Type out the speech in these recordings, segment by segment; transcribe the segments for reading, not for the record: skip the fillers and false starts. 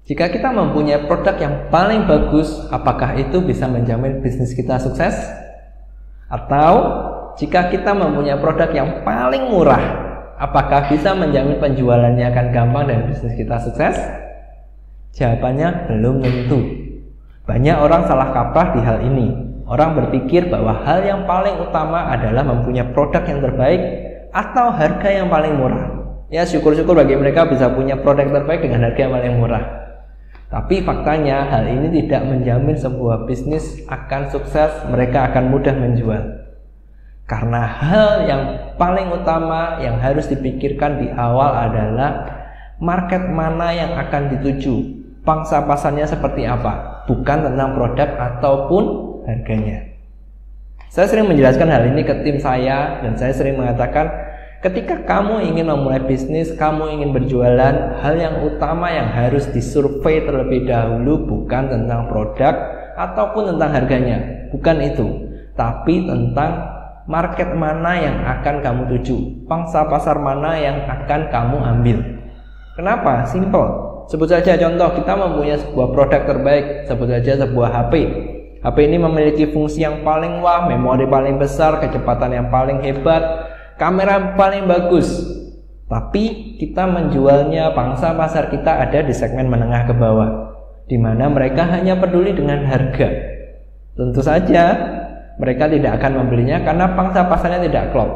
Jika kita mempunyai produk yang paling bagus, apakah itu bisa menjamin bisnis kita sukses? Atau jika kita mempunyai produk yang paling murah, apakah bisa menjamin penjualannya akan gampang dan bisnis kita sukses? Jawabannya belum tentu. Banyak orang salah kaprah di hal ini. Orang berpikir bahwa hal yang paling utama adalah mempunyai produk yang terbaik atau harga yang paling murah. Ya, syukur-syukur bagi mereka bisa punya produk terbaik dengan harga yang paling murah. Tapi faktanya hal ini tidak menjamin sebuah bisnis akan sukses, mereka akan mudah menjual. Karena hal yang paling utama yang harus dipikirkan di awal adalah market mana yang akan dituju, pangsa pasarnya seperti apa, bukan tentang produk ataupun harganya. Saya sering menjelaskan hal ini ke tim saya dan saya sering mengatakan, ketika kamu ingin memulai bisnis, kamu ingin berjualan, hal yang utama yang harus disurvei terlebih dahulu bukan tentang produk ataupun tentang harganya, bukan itu, tapi tentang market mana yang akan kamu tuju, pangsa pasar mana yang akan kamu ambil. Kenapa? Simple. Sebut saja contoh, kita mempunyai sebuah produk terbaik, sebut saja sebuah HP. HP ini memiliki fungsi yang paling wah, memori paling besar, kecepatan yang paling hebat, kamera paling bagus. Tapi kita menjualnya, pangsa pasar kita ada di segmen menengah ke bawah, di mana mereka hanya peduli dengan harga. Tentu saja mereka tidak akan membelinya karena pangsa pasarnya tidak klop.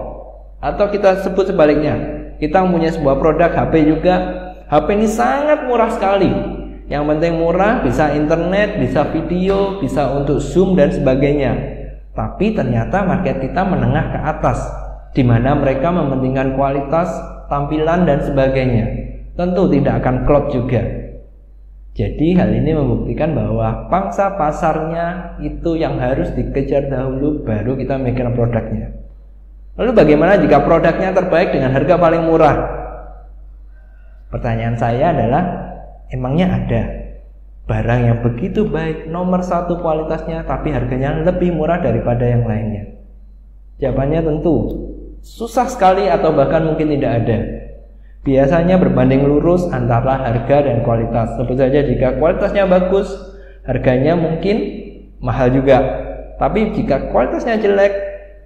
Atau kita sebut sebaliknya, kita mempunyai sebuah produk HP juga, HP ini sangat murah sekali. Yang penting murah, bisa internet, bisa video, bisa untuk zoom dan sebagainya. Tapi ternyata market kita menengah ke atas, di mana mereka mementingkan kualitas, tampilan dan sebagainya. Tentu tidak akan klop juga. Jadi hal ini membuktikan bahwa pangsa pasarnya itu yang harus dikejar dahulu, baru kita mikir produknya. Lalu bagaimana jika produknya terbaik dengan harga paling murah? Pertanyaan saya adalah, emangnya ada barang yang begitu baik, nomor satu kualitasnya, tapi harganya lebih murah daripada yang lainnya? Jawabannya tentu susah sekali atau bahkan mungkin tidak ada. Biasanya berbanding lurus antara harga dan kualitas. Sebut saja jika kualitasnya bagus, harganya mungkin mahal juga. Tapi jika kualitasnya jelek,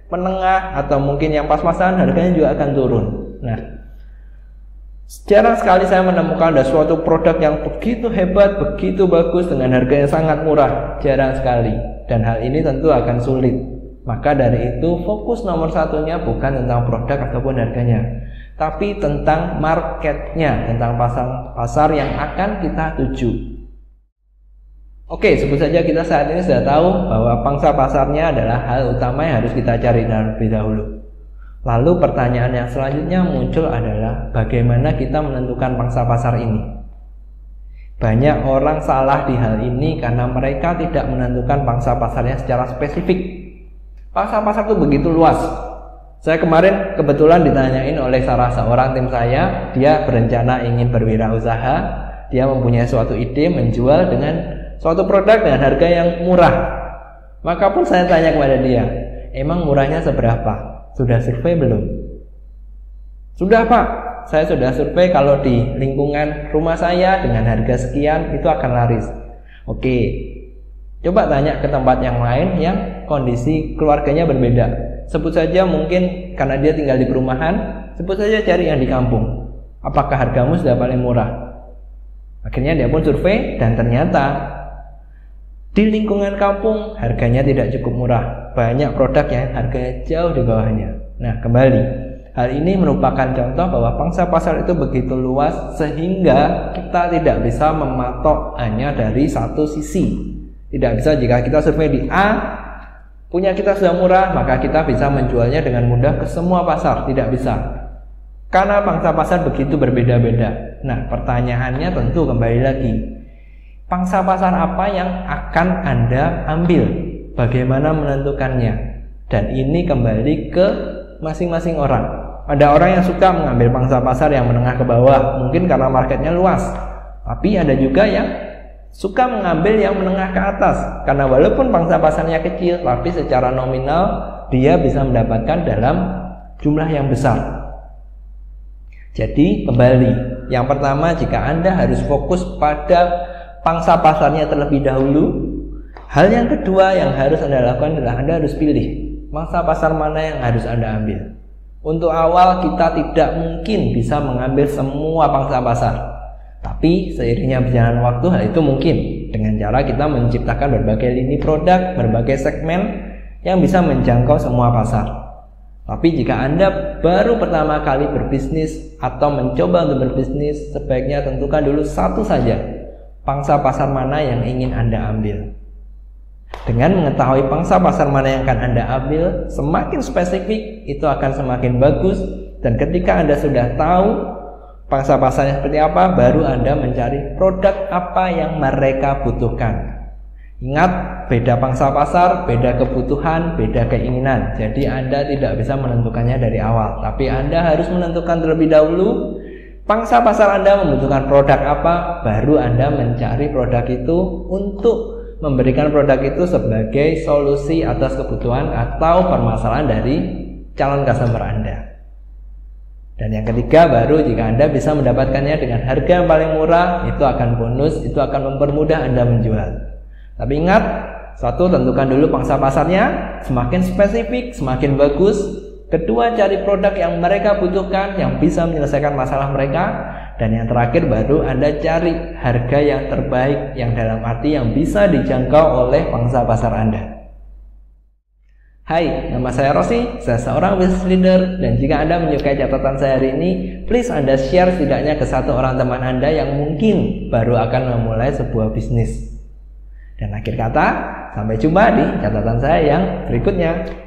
menengah atau mungkin yang pas-pasan, harganya juga akan turun. Nah, jarang sekali saya menemukan ada suatu produk yang begitu hebat, begitu bagus dengan harga yang sangat murah. Jarang sekali. Dan hal ini tentu akan sulit. Maka dari itu fokus nomor satunya bukan tentang produk ataupun harganya, tapi tentang marketnya, tentang pasar yang akan kita tuju. Oke, sebut saja kita saat ini sudah tahu bahwa pangsa pasarnya adalah hal utama yang harus kita cari terlebih dahulu. Lalu pertanyaan yang selanjutnya muncul adalah bagaimana kita menentukan pangsa pasar ini? Banyak orang salah di hal ini karena mereka tidak menentukan pangsa pasarnya secara spesifik. Pangsa pasar itu begitu luas. Saya kemarin kebetulan ditanyain oleh salah seorang tim saya, dia berencana ingin berwirausaha, dia mempunyai suatu ide menjual dengan suatu produk dengan harga yang murah. Maka pun saya tanya kepada dia, emang murahnya seberapa? Sudah survei belum? Sudah Pak, saya sudah survei kalau di lingkungan rumah saya dengan harga sekian itu akan laris. Oke, coba tanya ke tempat yang lain yang kondisi keluarganya berbeda. Sebut saja mungkin karena dia tinggal di perumahan, sebut saja cari yang di kampung. Apakah hargamu sudah paling murah? Akhirnya dia pun survei dan ternyata di lingkungan kampung harganya tidak cukup murah. Banyak produk yang harganya jauh di bawahnya. Nah, kembali, hal ini merupakan contoh bahwa pangsa pasar itu begitu luas sehingga kita tidak bisa mematok hanya dari satu sisi. Tidak bisa jika kita survei di A, punya kita sudah murah, maka kita bisa menjualnya dengan mudah ke semua pasar. Tidak bisa, karena pangsa pasar begitu berbeda-beda. Nah, pertanyaannya tentu kembali lagi, pangsa pasar apa yang akan Anda ambil? Bagaimana menentukannya? Dan ini kembali ke masing-masing orang. Ada orang yang suka mengambil pangsa pasar yang menengah ke bawah, mungkin karena marketnya luas. Tapi ada juga yang suka mengambil yang menengah ke atas, karena walaupun pangsa pasarnya kecil, tapi secara nominal dia bisa mendapatkan dalam jumlah yang besar. Jadi kembali, yang pertama, jika Anda harus fokus pada pangsa pasarnya terlebih dahulu. Hal yang kedua yang harus Anda lakukan adalah Anda harus pilih pangsa pasar mana yang harus Anda ambil. Untuk awal kita tidak mungkin bisa mengambil semua pangsa pasar, tapi seiringnya berjalan waktu hal itu mungkin dengan cara kita menciptakan berbagai lini produk, berbagai segmen yang bisa menjangkau semua pasar. Tapi jika Anda baru pertama kali berbisnis atau mencoba untuk berbisnis, sebaiknya tentukan dulu satu saja pangsa pasar mana yang ingin Anda ambil. Dengan mengetahui pangsa pasar mana yang akan Anda ambil, semakin spesifik itu akan semakin bagus. Dan ketika Anda sudah tahu pangsa pasarnya seperti apa, baru Anda mencari produk apa yang mereka butuhkan. Ingat, beda pangsa pasar, beda kebutuhan, beda keinginan. Jadi Anda tidak bisa menentukannya dari awal, tapi Anda harus menentukan terlebih dahulu pangsa pasar Anda membutuhkan produk apa, baru Anda mencari produk itu untuk memberikan produk itu sebagai solusi atas kebutuhan atau permasalahan dari calon customer Anda. Dan yang ketiga, baru jika Anda bisa mendapatkannya dengan harga yang paling murah, itu akan bonus, itu akan mempermudah Anda menjual. Tapi ingat, satu, tentukan dulu pangsa pasarnya, semakin spesifik, semakin bagus. Kedua, cari produk yang mereka butuhkan, yang bisa menyelesaikan masalah mereka. Dan yang terakhir, baru Anda cari harga yang terbaik, yang dalam arti yang bisa dijangkau oleh pangsa pasar Anda. Hai, nama saya Rossi, saya seorang business leader, dan jika Anda menyukai catatan saya hari ini, please Anda share setidaknya ke satu orang teman Anda yang mungkin baru akan memulai sebuah bisnis. Dan akhir kata, sampai jumpa di catatan saya yang berikutnya.